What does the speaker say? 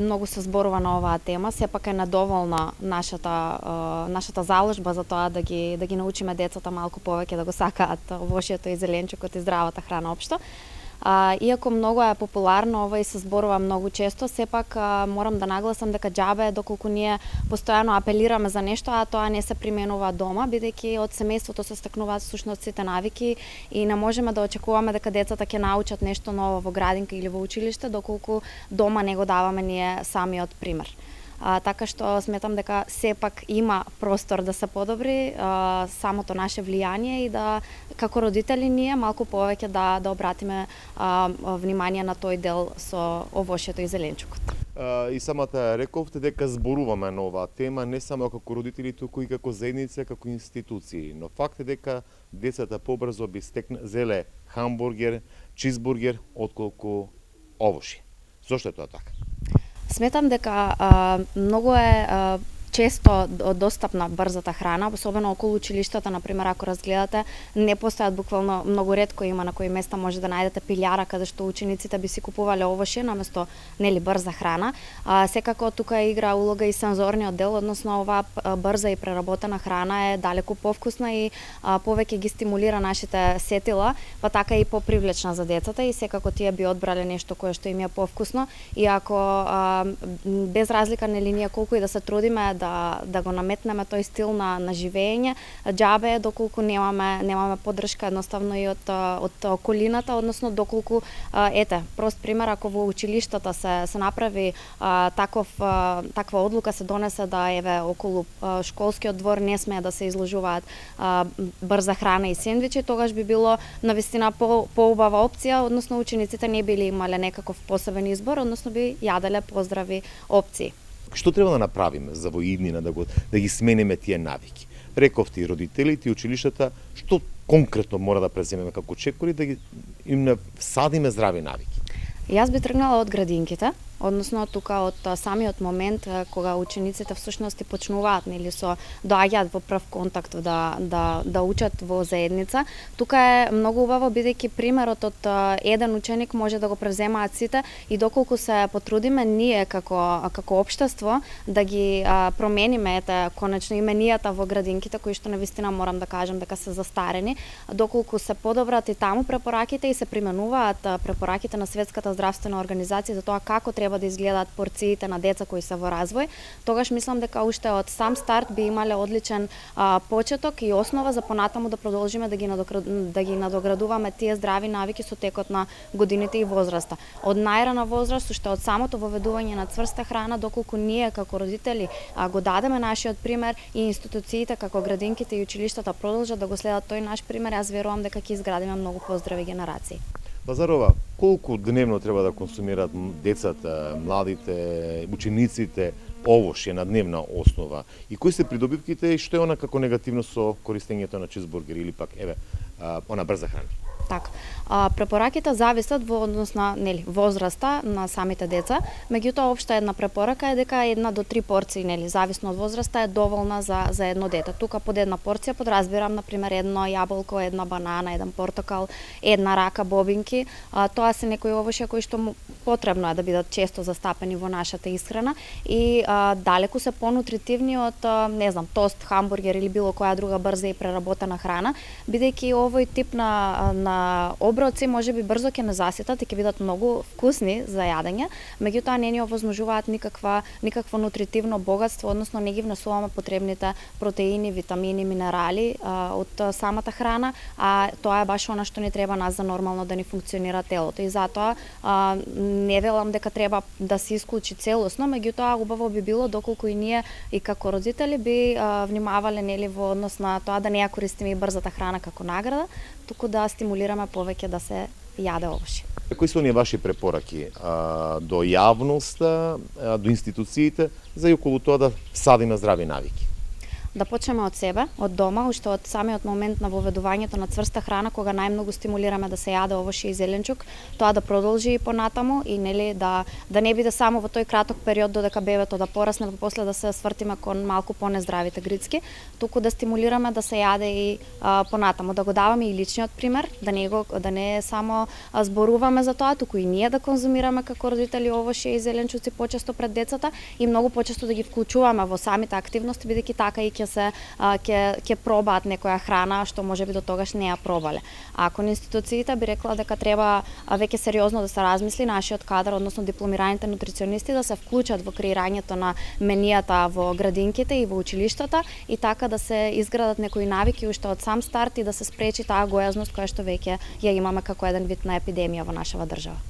Многу се зборува на оваа тема, сепак е недоволна нашата заложба за тоа да ги научиме децата малку повеќе да го сакаат овошјето и зеленчукот и здравата храна општо. Иако многу е популарно ова и се зборува многу често, сепак морам да нагласам дека џабе доколку ние постојано апелираме за нешто, а тоа не се применува дома, бидејќи од семејството се стекнуваат всушност сите навики и не можеме да очекуваме дека децата ќе научат нешто ново во градинка или во училиште доколку дома не го даваме ние самиот пример. Така што сметам дека сепак има простор да се подобри самото наше влијание и да како родители ние малку повеќе да обратиме внимание на тој дел со овошјето и зеленчукот. И самата рековте дека зборуваме на оваа тема не само како родители, туку и како заедница, како институции. Но факт е дека децата побрзо би зеле хамбургер, чизбургер отколку овошје. Зошто е тоа така? Сметам дека многу е често достапна брзата храна, особено околу училиштата, например, ако разгледате, не постојат буквално, многу ретко има на кои места може да најдете пилјара каде што учениците би си купувале овошје наместо брза храна. Секако тука игра улога и сензорниот дел, односно оваа брза и преработена храна е далеку повкусна и повеќе ги стимулира нашите сетила, па така и попривлечна за децата и секако тие би одбрале нешто кое што им е повкусно и ако без разлика ние колку и да се трудиме да го наметнеме тој стил на живење, џабе доколку немаме поддршка едноставно и од околината, односно доколку прост пример, ако во училиштата се направи таква одлука се донесе да околу школскиот двор не смее да се изложуваат брза храна и сендвичи, тогаш би било навистина поубава опција, односно учениците не били имале некаков посебен избор, односно би јаделе поздрави опции. Што треба да направиме за во иднина да ги смениме тие навики? Рековте и родителите и училиштата, што конкретно мора да преземеме како чекори да им всадиме здрави навики? Јас би тргнала од градинките, односно тука од самиот момент кога учениците всушност почнуваат доаѓаат во прв контакт да учат во заедница. Тука е многу убаво бидејќи примерот од еден ученик може да го преземаат сите и доколку се потрудиме ние како општество да ги промениме конечно именијата во градинките кои што навистина морам да кажам дека се застарени, доколку се подобрат и таму препораките и се применуваат препораките на Светската здравствена организација за тоа како треба да изгледаат порциите на деца кои се во развој, тогаш мислам дека уште од сам старт би имале одличен почеток и основа за понатаму да продолжиме да ги надоградуваме тие здрави навики со текот на годините и возраста. Од најрана возраст, уште од самото воведување на цврста храна, доколку ние како родители го дадеме нашиот пример и институциите како градинките и училиштата продолжат да го следат тој наш пример, јас верувам дека ќе изградиме многу поздрави генерации. Базарова, колку дневно треба да консумираат децата, младите, учениците овошје на дневна основа? И кои се придобивките и што е она како негативно со користењето на чизбургер или пак она брза храна? Така. Препораките зависат во однос на возраста на самите деца, меѓутоа општа една препорака е дека 1 до 3 порции, зависно од возраста, е доволна за едно дете. Тука под една порција подразбирам например едно јаболко, една банана, еден портокал, една рака бобинки. Тоа се некои овошја кои што потребно е да бидат често застапени во нашата исхрана и далеку се понутритивни од тост, хамбургер или било која друга брза и преработена храна, бидејќи овој тип на оброци можеби брзо ќе не заситат и ќе бидат многу вкусни за јадење, меѓутоа не ни овозможуваат никакво нутритивно богатство, односно не ги внесуваме потребните протеини, витамини, минерали од самата храна, а тоа е баш она што ни треба нас за нормално да ни функционира телото и затоа не велам дека треба да се исклучи целосно, меѓутоа убаво би било доколку и ние и како родители би внимавале во однос на тоа да не ја користиме и брзата храна како награда, туку да стимулираме повеќе да се јаде овошје. Кои се оние ваши препораки до јавноста, до институциите за и околу тоа да всадиме здрави навики? Да почнеме од себе, од дома, уште од самиот момент на воведувањето на цврста храна, кога најмногу стимулираме да се јаде овошје и зеленчук, тоа да продолжи и понатаму и нели да не биде само во тој краток период додека бебето да порасне, па после да се свртиме кон малку понездравите грицки, туку да стимулираме да се јаде и понатаму, да го даваме и личниот пример, да не само зборуваме за тоа, туку и ние да конзумираме како родители овошје и зеленчуци почесто пред децата и многу почесто да ги вклучуваме во самите активности, бидејќи така и ќе пробаат некоја храна што можеби до тогаш не ја пробале. А кон институциите би рекла дека треба веќе сериозно да се размисли нашиот кадар, односно дипломираните нутриционисти да се вклучат во креирањето на менијата во градинките и во училиштата и така да се изградат некои навики уште од сам старт и да се спречи таа гојазност која што веќе ја имаме како еден вид на епидемија во нашава држава.